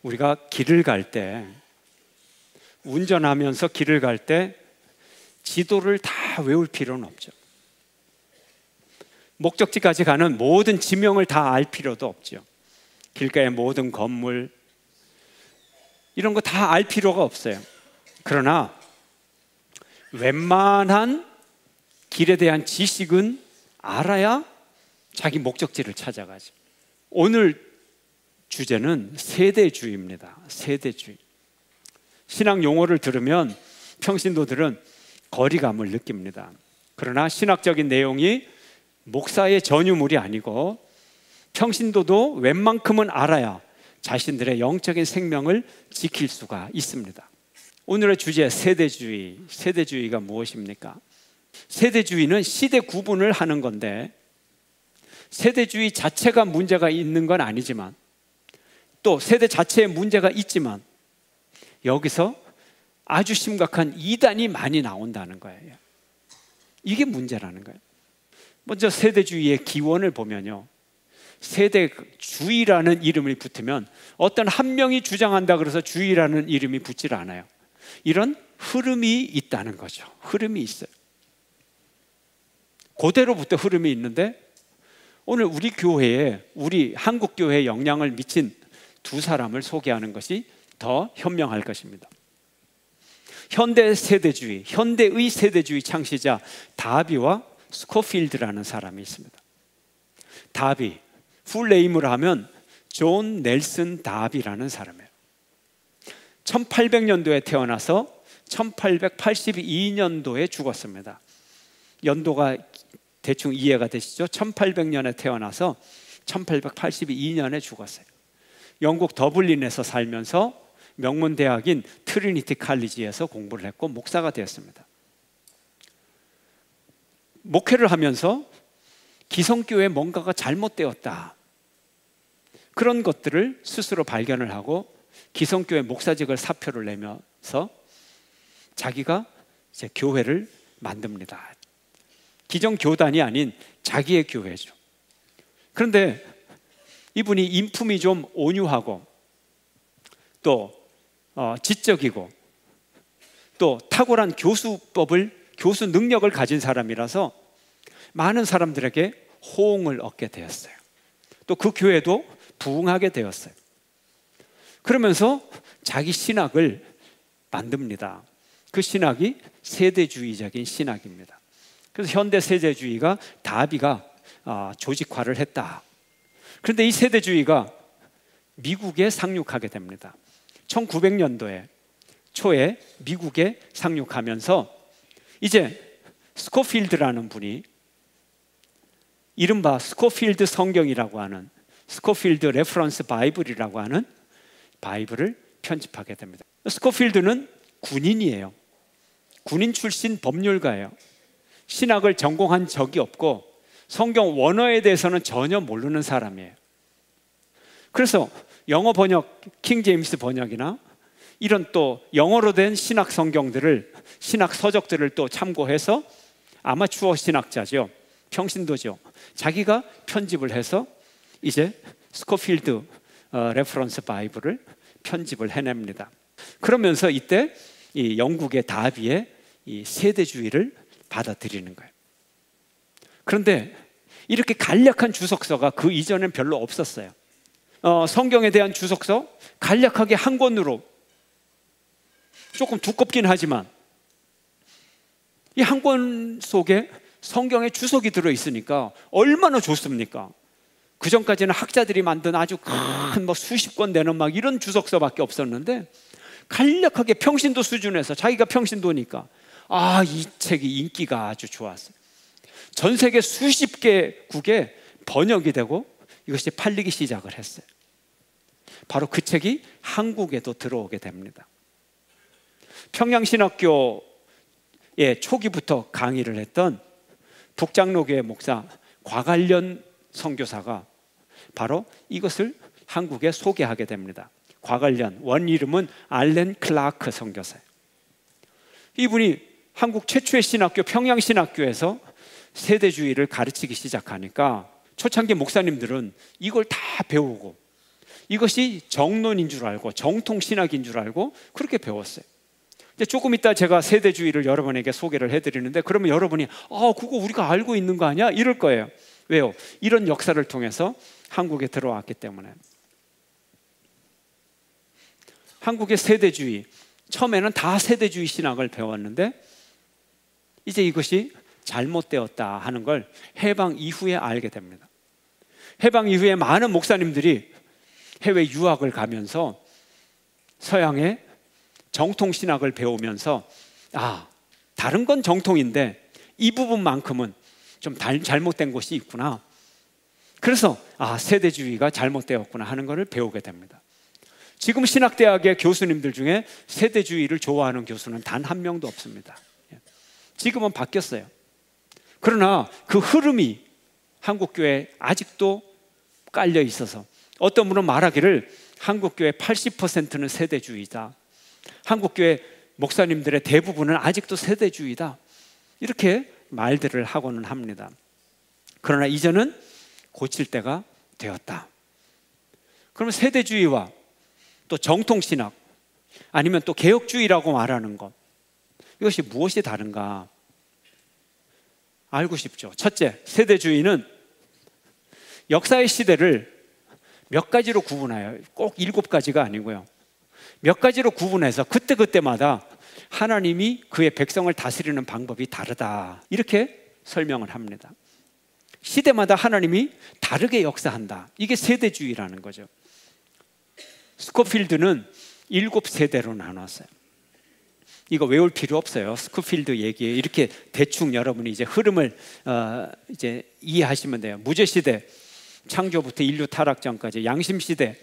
우리가 길을 갈 때, 운전하면서 길을 갈 때 지도를 다 외울 필요는 없죠. 목적지까지 가는 모든 지명을 다 알 필요도 없죠. 길가의 모든 건물, 이런 거 다 알 필요가 없어요. 그러나 웬만한 길에 대한 지식은 알아야 자기 목적지를 찾아가죠. 오늘 주제는 세대주의입니다. 세대주의. 신학 용어를 들으면 평신도들은 거리감을 느낍니다. 그러나 신학적인 내용이 목사의 전유물이 아니고 평신도도 웬만큼은 알아야 자신들의 영적인 생명을 지킬 수가 있습니다. 오늘의 주제 세대주의. 세대주의가 무엇입니까? 세대주의는 시대 구분을 하는 건데, 세대주의 자체가 문제가 있는 건 아니지만, 또 세대 자체에 문제가 있지만 여기서 아주 심각한 이단이 많이 나온다는 거예요. 이게 문제라는 거예요. 먼저 세대주의의 기원을 보면요, 세대주의라는 이름이 붙으면 어떤 한 명이 주장한다 그래서 주의라는 이름이 붙질 않아요. 이런 흐름이 있다는 거죠. 흐름이 있어요. 그대로부터 흐름이 있는데, 오늘 우리 교회에, 우리 한국 교회에 영향을 미친 두 사람을 소개하는 것이 더 현명할 것입니다. 현대의 세대주의 창시자 다비와 스코필드라는 사람이 있습니다. 다비, 풀네임으로 하면 존 넬슨 다비라는 사람이에요. 1800년도에 태어나서 1882년도에 죽었습니다. 연도가 대충 이해가 되시죠? 1800년에 태어나서 1882년에 죽었어요. 영국 더블린에서 살면서 명문대학인 트리니티 칼리지에서 공부를 했고 목사가 되었습니다. 목회를 하면서 기성교회에 뭔가가 잘못되었다, 그런 것들을 스스로 발견을 하고 기성교회 목사직을 사표를 내면서 자기가 이제 교회를 만듭니다. 기존 교단이 아닌 자기의 교회죠. 그런데 이분이 인품이 좀 온유하고 또 지적이고 또 탁월한 교수 능력을 가진 사람이라서 많은 사람들에게 호응을 얻게 되었어요. 또 그 교회도 부흥하게 되었어요. 그러면서 자기 신학을 만듭니다. 그 신학이 세대주의적인 신학입니다. 그래서 현대 세대주의가 다비가 조직화를 했다. 그런데 이 세대주의가 미국에 상륙하게 됩니다. 1900년도에 초에 미국에 상륙하면서 이제 스코필드라는 분이 이른바 스코필드 성경이라고 하는, 스코필드 레퍼런스 바이블이라고 하는 바이블을 편집하게 됩니다. 스코필드는 군인이에요. 군인 출신 법률가예요. 신학을 전공한 적이 없고 성경 원어에 대해서는 전혀 모르는 사람이에요. 그래서 영어 번역, 킹 제임스 번역이나 이런 또 영어로 된 신학 성경들을, 신학 서적들을 또 참고해서, 아마추어 신학자죠, 평신도죠, 자기가 편집을 해서 이제 스코필드 레퍼런스 바이블을 편집을 해냅니다. 그러면서 이때 이 영국의 다비의 이 세대주의를 받아들이는 거예요. 그런데 이렇게 간략한 주석서가 그 이전엔 별로 없었어요. 성경에 대한 주석서 간략하게 한 권으로, 조금 두껍긴 하지만 이 한 권 속에 성경의 주석이 들어있으니까 얼마나 좋습니까? 그 전까지는 학자들이 만든 아주 큰 수십 권 되는 막 이런 주석서밖에 없었는데, 간략하게 평신도 수준에서, 자기가 평신도니까 이 책이 인기가 아주 좋았어요. 전 세계 수십 개국에 번역이 되고 이것이 팔리기 시작을 했어요. 바로 그 책이 한국에도 들어오게 됩니다. 평양신학교에 초기부터 강의를 했던 북장로교회 목사 곽알련 선교사가 바로 이것을 한국에 소개하게 됩니다. 과관련, 원 이름은 알렌 클라크 선교사예요. 이분이 한국 최초의 신학교 평양신학교에서 세대주의를 가르치기 시작하니까 초창기 목사님들은 이걸 다 배우고 이것이 정론인 줄 알고 정통신학인 줄 알고 그렇게 배웠어요. 이제 조금 이따 제가 세대주의를 여러분에게 소개를 해드리는데 그러면 여러분이 그거 우리가 알고 있는 거 아니야? 이럴 거예요. 왜요? 이런 역사를 통해서 한국에 들어왔기 때문에. 한국의 세대주의, 처음에는 다 세대주의 신학을 배웠는데 이제 이것이 잘못되었다 하는 걸 해방 이후에 알게 됩니다. 해방 이후에 많은 목사님들이 해외 유학을 가면서 서양의 정통신학을 배우면서 다른 건 정통인데 이 부분만큼은 좀 잘못된 것이 있구나. 그래서 세대주의가 잘못되었구나 하는 것을 배우게 됩니다. 지금 신학대학의 교수님들 중에 세대주의를 좋아하는 교수는 단 한 명도 없습니다. 지금은 바뀌었어요. 그러나 그 흐름이 한국교회에 아직도 깔려 있어서 어떤 분은 말하기를 한국교회 80%는 세대주의다. 한국교회 목사님들의 대부분은 아직도 세대주의다. 이렇게 말들을 하고는 합니다. 그러나 이제는 고칠 때가 되었다. 그러면 세대주의와 또 정통신학 아니면 또 개혁주의라고 말하는 것, 이것이 무엇이 다른가 알고 싶죠. 첫째, 세대주의는 역사의 시대를 몇 가지로 구분해요. 꼭 7가지가 아니고요. 몇 가지로 구분해서 그때그때마다 하나님이 그의 백성을 다스리는 방법이 다르다. 이렇게 설명을 합니다. 시대마다 하나님이 다르게 역사한다. 이게 세대주의라는 거죠. 스코필드는 7세대로 나눴어요. 이거 외울 필요 없어요. 스코필드 얘기에 이렇게 대충 여러분이 이제 흐름을 이제 이해하시면 돼요. 무죄시대, 창조부터 인류 타락 전까지, 양심시대,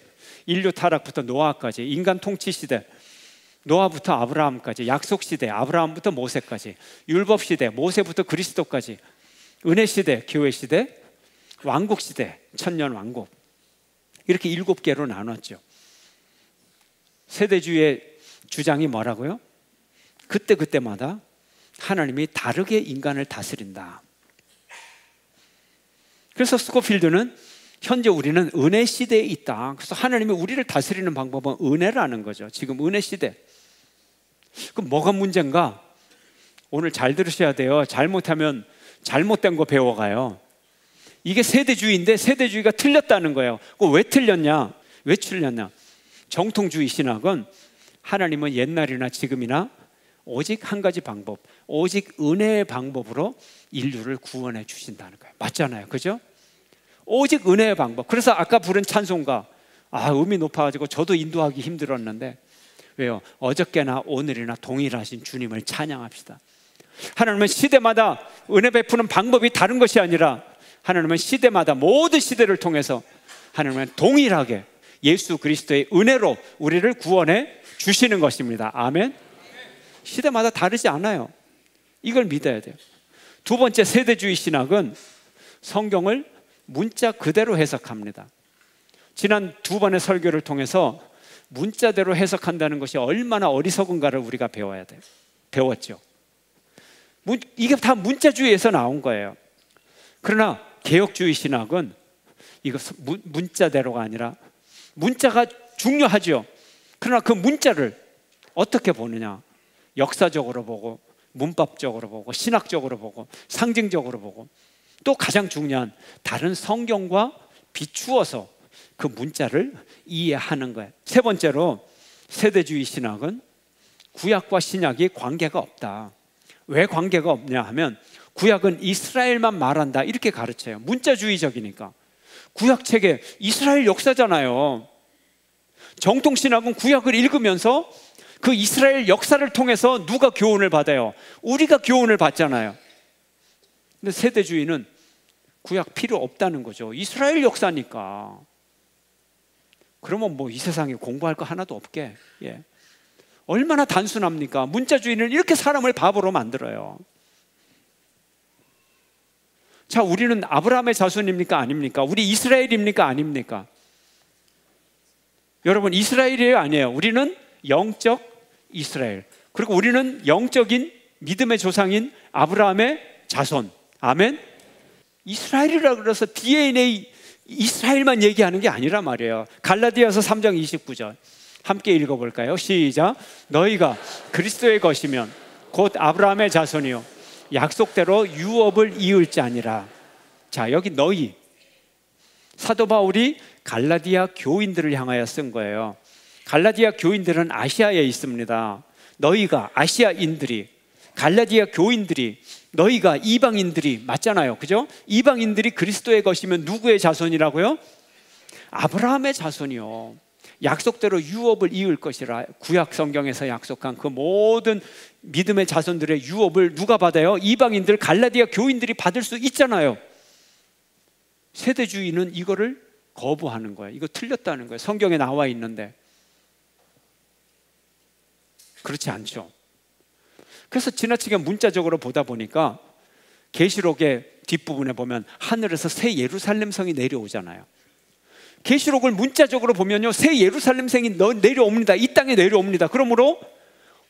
인류 타락부터 노아까지, 인간 통치시대, 노아부터 아브라함까지, 약속시대, 아브라함부터 모세까지, 율법시대, 모세부터 그리스도까지, 은혜시대, 교회시대, 왕국시대, 천년왕국, 이렇게 7개로 나눴죠. 세대주의의 주장이 뭐라고요? 그때그때마다 하나님이 다르게 인간을 다스린다. 그래서 스코필드는 현재 우리는 은혜 시대에 있다. 그래서 하나님이 우리를 다스리는 방법은 은혜라는 거죠. 지금 은혜 시대. 그럼 뭐가 문제인가? 오늘 잘 들으셔야 돼요. 잘못하면 잘못된 거 배워가요. 이게 세대주의인데 세대주의가 틀렸다는 거예요. 왜 틀렸냐? 왜 틀렸냐? 정통주의 신학은 하나님은 옛날이나 지금이나 오직 한 가지 방법, 오직 은혜의 방법으로 인류를 구원해 주신다는 거예요. 맞잖아요. 그죠? 오직 은혜의 방법. 그래서 아까 부른 찬송가, 음이 높아가지고 저도 인도하기 힘들었는데, 왜요? 어저께나 오늘이나 동일하신 주님을 찬양합시다. 하나님은 시대마다 은혜 베푸는 방법이 다른 것이 아니라 하나님은 시대마다 모든 시대를 통해서 하나님은 동일하게 예수 그리스도의 은혜로 우리를 구원해 주시는 것입니다. 아멘. 시대마다 다르지 않아요. 이걸 믿어야 돼요. 두 번째, 세대주의 신학은 성경을 문자 그대로 해석합니다. 지난 2번의 설교를 통해서 문자대로 해석한다는 것이 얼마나 어리석은가를 우리가 배워야 돼요. 배웠죠. 이게 다 문자주의에서 나온 거예요. 그러나 개혁주의 신학은 이거 문자대로가 아니라, 문자가 중요하죠. 그러나 그 문자를 어떻게 보느냐? 역사적으로 보고, 문법적으로 보고, 신학적으로 보고, 상징적으로 보고, 또 가장 중요한 다른 성경과 비추어서 그 문자를 이해하는 거예요. 세 번째로, 세대주의 신학은 구약과 신약이 관계가 없다. 왜 관계가 없냐 하면 구약은 이스라엘만 말한다 이렇게 가르쳐요. 문자주의적이니까. 구약책에 이스라엘 역사잖아요. 정통신학은 구약을 읽으면서 그 이스라엘 역사를 통해서 누가 교훈을 받아요? 우리가 교훈을 받잖아요. 근데 세대주의는 구약 필요 없다는 거죠. 이스라엘 역사니까. 그러면 뭐 이 세상에 공부할 거 하나도 없게. 얼마나 단순합니까? 문자주의는 이렇게 사람을 바보로 만들어요. 자, 우리는 아브라함의 자손입니까? 아닙니까? 우리 이스라엘입니까? 아닙니까? 여러분, 이스라엘이에요, 아니에요? 우리는 영적 이스라엘. 그리고 우리는 영적인 믿음의 조상인 아브라함의 자손. 아멘. 이스라엘이라 그래서 DNA 이스라엘만 얘기하는 게 아니란 말이에요. 갈라디아서 3장 29절 함께 읽어볼까요? 시작. 너희가 그리스도의 것이면 곧 아브라함의 자손이요 약속대로 유업을 이을 자니라. 자, 여기 너희, 사도 바울이 갈라디아 교인들을 향하여 쓴 거예요. 갈라디아 교인들은 아시아에 있습니다. 너희가, 아시아인들이, 갈라디아 교인들이, 너희가, 이방인들이, 맞잖아요, 그죠? 이방인들이 그리스도의 것이면 누구의 자손이라고요? 아브라함의 자손이요, 약속대로 유업을 이을 것이라. 구약 성경에서 약속한 그 모든 믿음의 자손들의 유업을 누가 받아요? 이방인들, 갈라디아 교인들이 받을 수 있잖아요. 세대주의는 이거를 거부하는 거예요. 이거 틀렸다는 거예요. 성경에 나와 있는데. 그렇지 않죠. 그래서 지나치게 문자적으로 보다 보니까 계시록의 뒷부분에 보면 하늘에서 새 예루살렘 성이 내려오잖아요. 계시록을 문자적으로 보면요, 새 예루살렘 성이 내려옵니다. 이 땅에 내려옵니다. 그러므로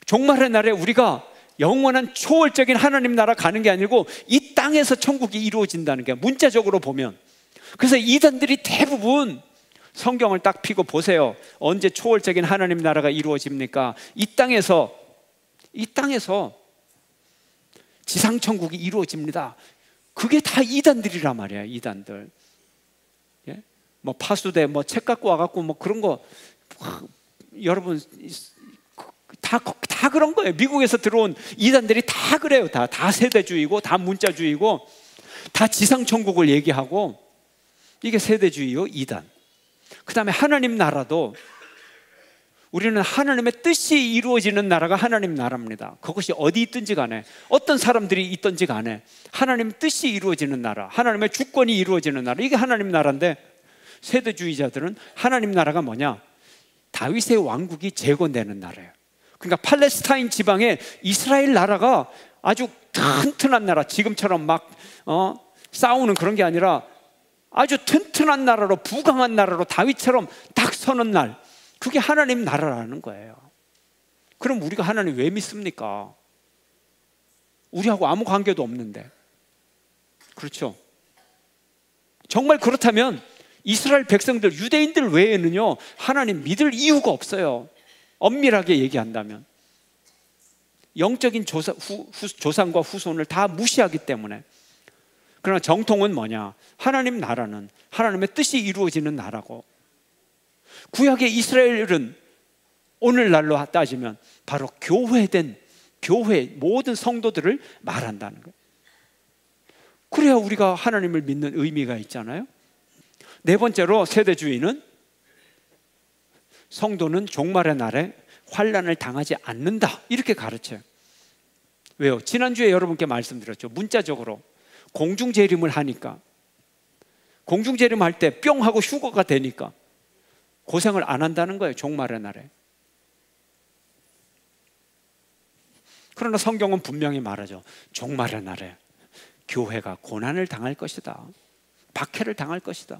종말의 날에 우리가 영원한 초월적인 하나님 나라 가는 게 아니고 이 땅에서 천국이 이루어진다는 게 문자적으로 보면. 그래서 이단들이 대부분 성경을 딱 펴고 보세요. 언제 초월적인 하나님 나라가 이루어집니까? 이 땅에서 지상천국이 이루어집니다. 그게 다 이단들이란 말이에요. 이단들. 예? 뭐 파수대 뭐 책 갖고 와갖고 뭐 그런 거, 여러분 다 그런 거예요. 미국에서 들어온 이단들이 다 그래요. 다 세대주의고, 다 문자주의고, 다 지상천국을 얘기하고. 이게 세대주의요, 이단. 그 다음에 하나님 나라도, 우리는 하나님의 뜻이 이루어지는 나라가 하나님 나라입니다. 그것이 어디 있든지 간에, 어떤 사람들이 있든지 간에 하나님 뜻이 이루어지는 나라, 하나님의 주권이 이루어지는 나라, 이게 하나님 나라인데, 세대주의자들은 하나님 나라가 뭐냐? 다윗의 왕국이 재건되는 나라예요. 그러니까 팔레스타인 지방에 이스라엘 나라가 아주 튼튼한 나라, 지금처럼 막 싸우는 그런 게 아니라 아주 튼튼한 나라로, 부강한 나라로 다윗처럼 딱 서는 날, 그게 하나님 나라라는 거예요. 그럼 우리가 하나님 왜 믿습니까? 우리하고 아무 관계도 없는데. 그렇죠? 정말 그렇다면 이스라엘 백성들, 유대인들 외에는요, 하나님 믿을 이유가 없어요. 엄밀하게 얘기한다면 영적인 조상과 후손을 다 무시하기 때문에. 그러나 정통은 뭐냐? 하나님 나라는 하나님의 뜻이 이루어지는 나라고, 구약의 이스라엘은 오늘날로 따지면 바로 교회된, 교회 모든 성도들을 말한다는 거예요. 그래야 우리가 하나님을 믿는 의미가 있잖아요. 네 번째로, 세대주의는 성도는 종말의 날에 환난을 당하지 않는다, 이렇게 가르쳐요. 왜요? 지난주에 여러분께 말씀드렸죠. 문자적으로 공중재림을 하니까, 공중재림 할 때 뿅 하고 휴거가 되니까 고생을 안 한다는 거예요, 종말의 날에. 그러나 성경은 분명히 말하죠. 종말의 날에 교회가 고난을 당할 것이다, 박해를 당할 것이다,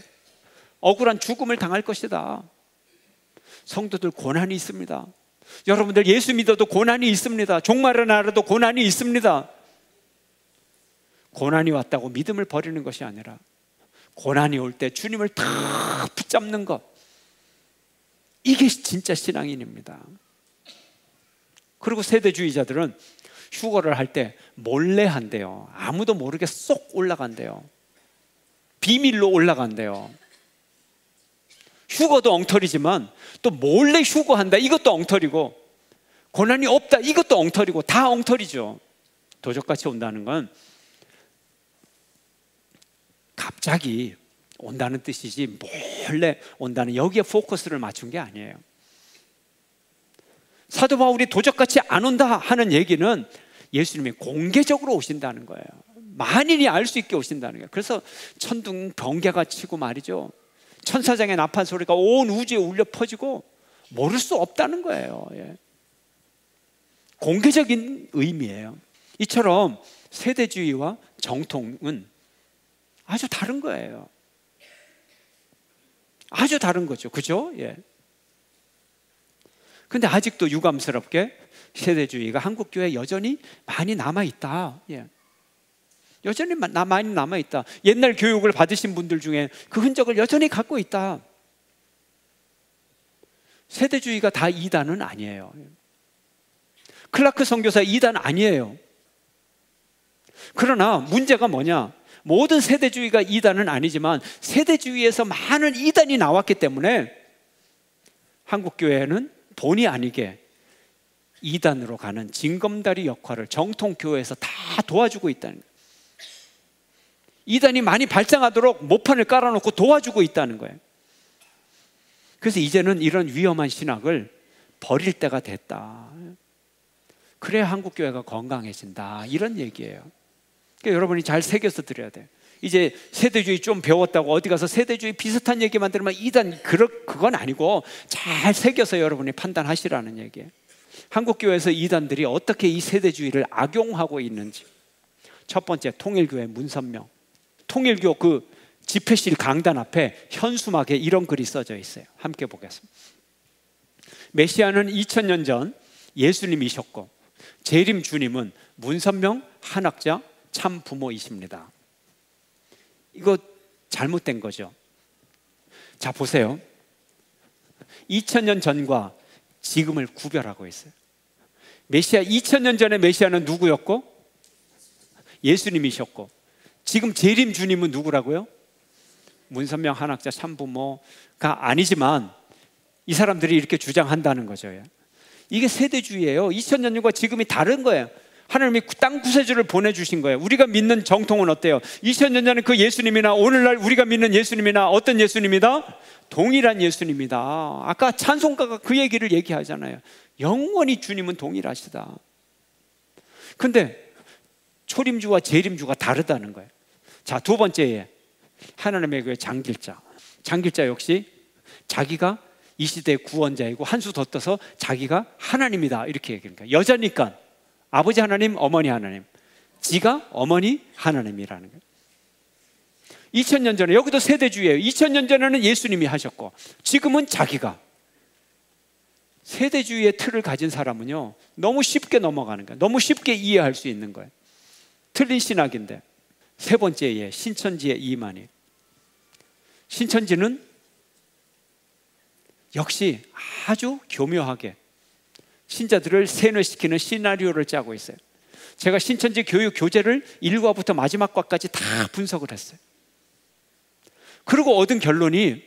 억울한 죽음을 당할 것이다. 성도들 고난이 있습니다. 여러분들 예수 믿어도 고난이 있습니다. 종말의 날에도 고난이 있습니다. 고난이 왔다고 믿음을 버리는 것이 아니라, 고난이 올 때 주님을 다 붙잡는 것, 이게 진짜 신앙인입니다. 그리고 세대주의자들은 휴거를 할 때 몰래 한대요. 아무도 모르게 쏙 올라간대요. 비밀로 올라간대요. 휴거도 엉터리지만 또 몰래 휴거한다, 이것도 엉터리고, 고난이 없다, 이것도 엉터리고, 다 엉터리죠. 도적같이 온다는 건 갑자기 온다는 뜻이지 몰래 온다는, 여기에 포커스를 맞춘 게 아니에요. 사도 바울이 도적같이 안 온다 하는 얘기는 예수님이 공개적으로 오신다는 거예요. 만인이 알 수 있게 오신다는 거예요. 그래서 천둥 번개가 치고 말이죠, 천사장의 나팔 소리가 온 우주에 울려 퍼지고 모를 수 없다는 거예요. 예. 공개적인 의미예요. 이처럼 세대주의와 정통은 아주 다른 거예요. 아주 다른 거죠. 그죠? 예. 근데 아직도 유감스럽게 세대주의가 한국교회에 여전히 많이 남아있다. 예. 여전히 많이 남아있다. 옛날 교육을 받으신 분들 중에 그 흔적을 여전히 갖고 있다. 세대주의가 다 이단은 아니에요. 클라크 선교사 이단 아니에요. 그러나 문제가 뭐냐? 모든 세대주의가 이단은 아니지만 세대주의에서 많은 이단이 나왔기 때문에 한국교회는 본의 아니게 이단으로 가는 징검다리 역할을 정통교회에서 다 도와주고 있다는 거예요. 이단이 많이 발장하도록 모판을 깔아놓고 도와주고 있다는 거예요. 그래서 이제는 이런 위험한 신학을 버릴 때가 됐다. 그래야 한국교회가 건강해진다. 이런 얘기예요. 그러니까 여러분이 잘 새겨서 들어야 돼요. 이제 세대주의 좀 배웠다고 어디 가서 세대주의 비슷한 얘기만 들으면 이단 그건 아니고 잘 새겨서 여러분이 판단하시라는 얘기예요. 한국교회에서 이단들이 어떻게 이 세대주의를 악용하고 있는지. 첫 번째, 통일교회 문선명. 통일교 그 집회실 강단 앞에 현수막에 이런 글이 써져 있어요. 함께 보겠습니다. 메시아는 2000년 전 예수님이셨고 재림 주님은 문선명 한학자 참 부모이십니다. 이거 잘못된 거죠. 자, 보세요. 2000년 전과 지금을 구별하고 있어요. 메시아 2000년 전에 메시아는 누구였고? 예수님이셨고, 지금 재림 주님은 누구라고요? 문선명 한학자 참부모가 아니지만 이 사람들이 이렇게 주장한다는 거죠. 이게 세대주의예요. 2000년과 지금이 다른 거예요. 하나님이 땅 구세주를 보내주신 거예요. 우리가 믿는 정통은 어때요? 2000년 전에 그 예수님이나 오늘날 우리가 믿는 예수님이나 어떤 예수님이다? 동일한 예수님이다. 아까 찬송가가 그 얘기를 얘기하잖아요. 영원히 주님은 동일하시다. 근데 초림주와 재림주가 다르다는 거예요. 자, 두 번째에 하나님의 교회 장길자. 장길자 역시 자기가 이 시대의 구원자이고 한 수 더 떠서 자기가 하나님이다 이렇게 얘기하니까, 여자니까 아버지 하나님, 어머니 하나님, 지가 어머니 하나님이라는 거예요. 2000년 전에, 여기도 세대주의예요. 2000년 전에는 예수님이 하셨고 지금은 자기가. 세대주의의 틀을 가진 사람은요 너무 쉽게 넘어가는 거예요. 너무 쉽게 이해할 수 있는 거예요. 틀린 신학인데. 세 번째에 신천지의 이만희. 신천지는 역시 아주 교묘하게 신자들을 세뇌시키는 시나리오를 짜고 있어요. 제가 신천지 교육 교재를 1과부터 마지막 과까지 다 분석을 했어요. 그리고 얻은 결론이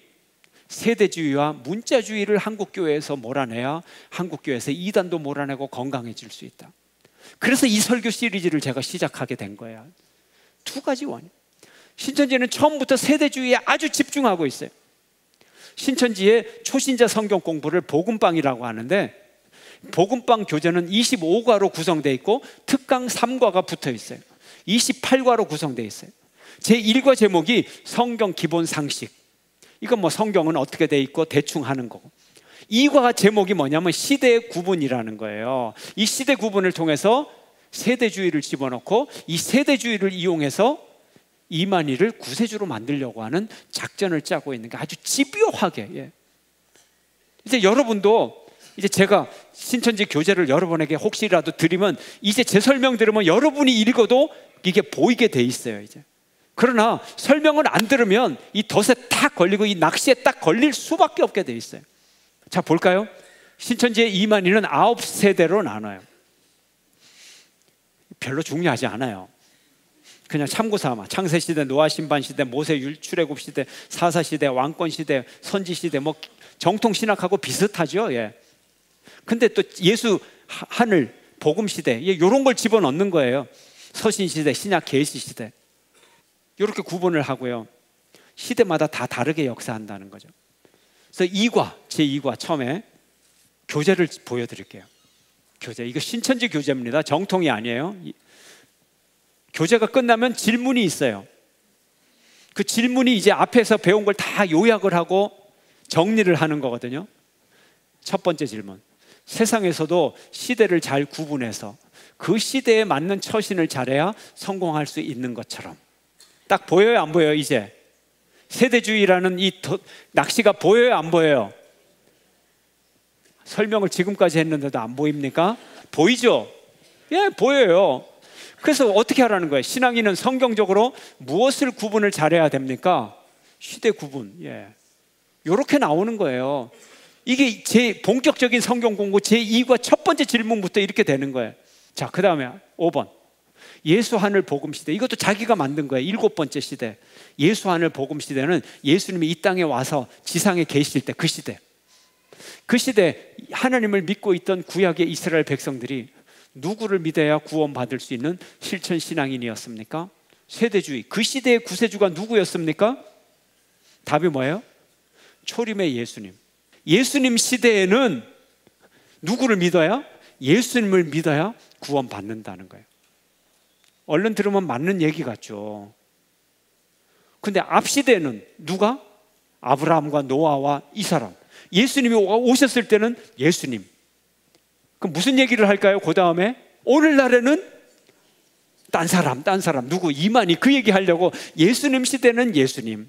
세대주의와 문자주의를 한국교회에서 몰아내야 한국교회에서 이단도 몰아내고 건강해질 수 있다. 그래서 이 설교 시리즈를 제가 시작하게 된 거예요. 두 가지 원인. 신천지는 처음부터 세대주의에 아주 집중하고 있어요. 신천지의 초신자 성경 공부를 복음방이라고 하는데, 복음방 교재는 25과로 구성되어 있고 특강 3과가 붙어 있어요. 28과로 구성되어 있어요. 제1과 제목이 성경 기본 상식. 이건 뭐 성경은 어떻게 돼 있고 대충 하는 거고, 2과 제목이 뭐냐면 시대 구분이라는 거예요. 이 시대 구분을 통해서 세대주의를 집어넣고 이 세대주의를 이용해서 이만희를 구세주로 만들려고 하는 작전을 짜고 있는 게 아주 집요하게. 예. 이제 여러분도 이제 제가 신천지 교재를 여러분에게 혹시라도 드리면 이제 제 설명 들으면 여러분이 읽어도 이게 보이게 돼 있어요. 이제. 그러나 설명을 안 들으면 이 덫에 딱 걸리고 이 낚시에 딱 걸릴 수밖에 없게 돼 있어요. 자, 볼까요? 신천지의 이만희는 9세대로 나눠요. 별로 중요하지 않아요. 그냥 참고삼아. 창세시대, 노아신반시대, 모세 출애굽시대, 사사시대, 왕권시대, 선지시대, 뭐 정통신학하고 비슷하죠. 예. 근데 또 예수, 하늘, 복음시대, 이런 걸 집어넣는 거예요. 서신시대, 신약 계시시대, 이렇게 구분을 하고요. 시대마다 다 다르게 역사한다는 거죠. 그래서 2과, 제2과 처음에 교재를 보여드릴게요. 교재, 이거 신천지 교재입니다. 정통이 아니에요. 교재가 끝나면 질문이 있어요. 그 질문이 이제 앞에서 배운 걸 다 요약을 하고 정리를 하는 거거든요. 첫 번째 질문. 세상에서도 시대를 잘 구분해서 그 시대에 맞는 처신을 잘해야 성공할 수 있는 것처럼. 딱 보여요, 안 보여요? 이제 세대주의라는 이 낚시가 보여요, 안 보여요? 설명을 지금까지 했는데도 안 보입니까? 보이죠? 예, 보여요. 그래서 어떻게 하라는 거예요? 신앙인은 성경적으로 무엇을 구분을 잘해야 됩니까? 시대 구분. 예. 요렇게 나오는 거예요. 이게 제 본격적인 성경 공부 제2과 첫 번째 질문부터 이렇게 되는 거예요. 자, 그 다음에 5번. 예수 하늘 복음 시대. 이것도 자기가 만든 거예요. 7번째 시대. 예수 하늘 복음 시대는 예수님이 이 땅에 와서 지상에 계실 때 그 시대. 그 시대 하나님을 믿고 있던 구약의 이스라엘 백성들이 누구를 믿어야 구원받을 수 있는 실천 신앙인이었습니까? 세대주의. 그 시대의 구세주가 누구였습니까? 답이 뭐예요? 초림의 예수님. 예수님 시대에는 누구를 믿어야? 예수님을 믿어야 구원받는다는 거예요. 얼른 들으면 맞는 얘기 같죠. 근데 앞 시대는 누가? 아브라함과 노아와 이 사람. 예수님이 오셨을 때는 예수님. 그럼 무슨 얘기를 할까요? 그 다음에 오늘날에는 딴 사람 누구? 이만희. 그 얘기 하려고 예수님 시대는 예수님.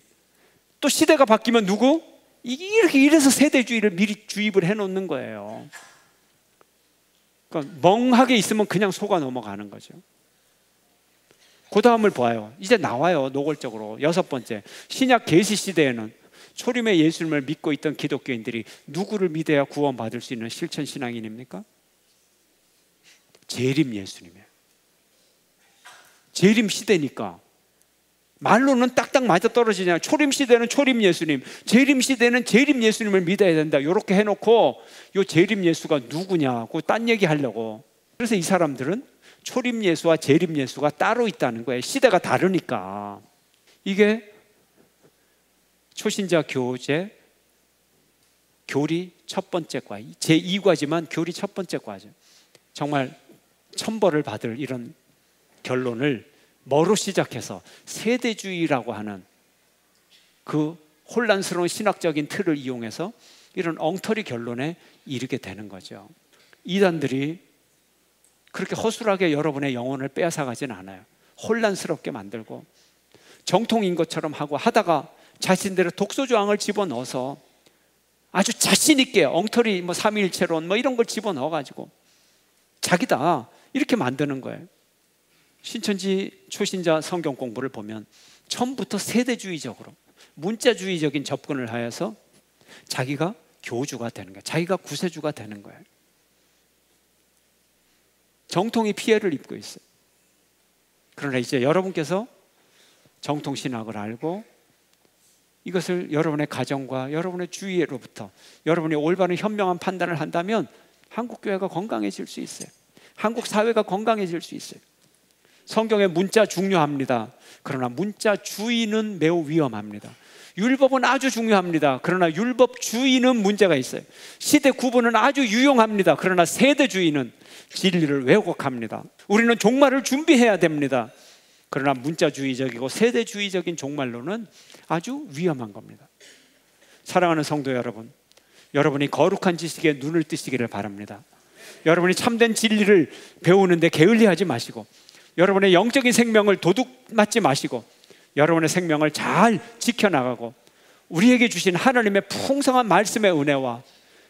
또 시대가 바뀌면 누구? 이래서 세대주의를 미리 주입을 해놓는 거예요. 그러니까 멍하게 있으면 그냥 속아 넘어가는 거죠. 그 다음을 봐요. 이제 나와요. 노골적으로. 6번째, 신약 계시 시대에는 초림의 예수님을 믿고 있던 기독교인들이 누구를 믿어야 구원받을 수 있는 실천 신앙인입니까? 재림 예수님이에요. 재림 시대니까 말로는 딱딱 맞아떨어지잖아요. 초림 시대는 초림 예수님, 재림 시대는 재림 예수님을 믿어야 된다. 이렇게 해놓고 요 재림 예수가 누구냐고 딴 얘기 하려고. 그래서 이 사람들은 초림 예수와 재림 예수가 따로 있다는 거예요. 시대가 다르니까. 이게 초신자 교재 교리 첫 번째 과, 제2과지만 교리 첫 번째 과죠. 정말 천벌을 받을 이런 결론을 뭐로 시작해서 세대주의라고 하는 그 혼란스러운 신학적인 틀을 이용해서 이런 엉터리 결론에 이르게 되는 거죠. 이단들이 그렇게 허술하게 여러분의 영혼을 빼앗아가지는 않아요. 혼란스럽게 만들고 정통인 것처럼 하고 하다가 자신들의 독소조항을 집어넣어서 아주 자신 있게 엉터리 삼위일체론 이런 걸 집어넣어가지고 자기다 이렇게 만드는 거예요. 신천지 초신자 성경 공부를 보면 처음부터 세대주의적으로 문자주의적인 접근을 하여서 자기가 교주가 되는 거예요. 자기가 구세주가 되는 거예요. 정통이 피해를 입고 있어요. 그러나 이제 여러분께서 정통신학을 알고 이것을 여러분의 가정과 여러분의 주위로부터 여러분이 올바른 현명한 판단을 한다면 한국 교회가 건강해질 수 있어요. 한국 사회가 건강해질 수 있어요. 성경의 문자 중요합니다. 그러나 문자주의는 매우 위험합니다. 율법은 아주 중요합니다. 그러나 율법주의는 문제가 있어요. 시대 구분은 아주 유용합니다. 그러나 세대주의는 진리를 왜곡합니다. 우리는 종말을 준비해야 됩니다. 그러나 문자주의적이고 세대주의적인 종말론은 아주 위험한 겁니다. 사랑하는 성도 여러분, 여러분이 거룩한 지식에 눈을 뜨시기를 바랍니다. 여러분이 참된 진리를 배우는데 게을리하지 마시고 여러분의 영적인 생명을 도둑 맞지 마시고 여러분의 생명을 잘 지켜나가고 우리에게 주신 하나님의 풍성한 말씀의 은혜와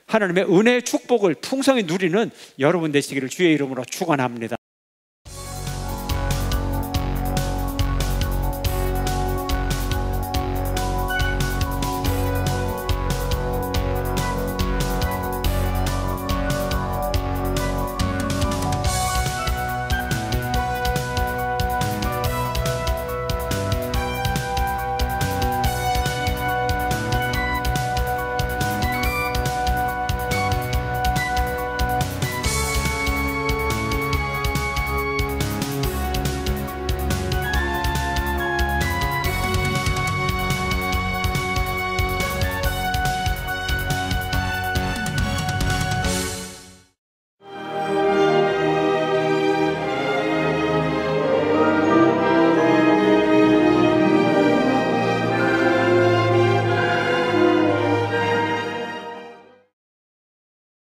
하나님의 은혜의 축복을 풍성히 누리는 여러분 되시기를 주의 이름으로 축원합니다.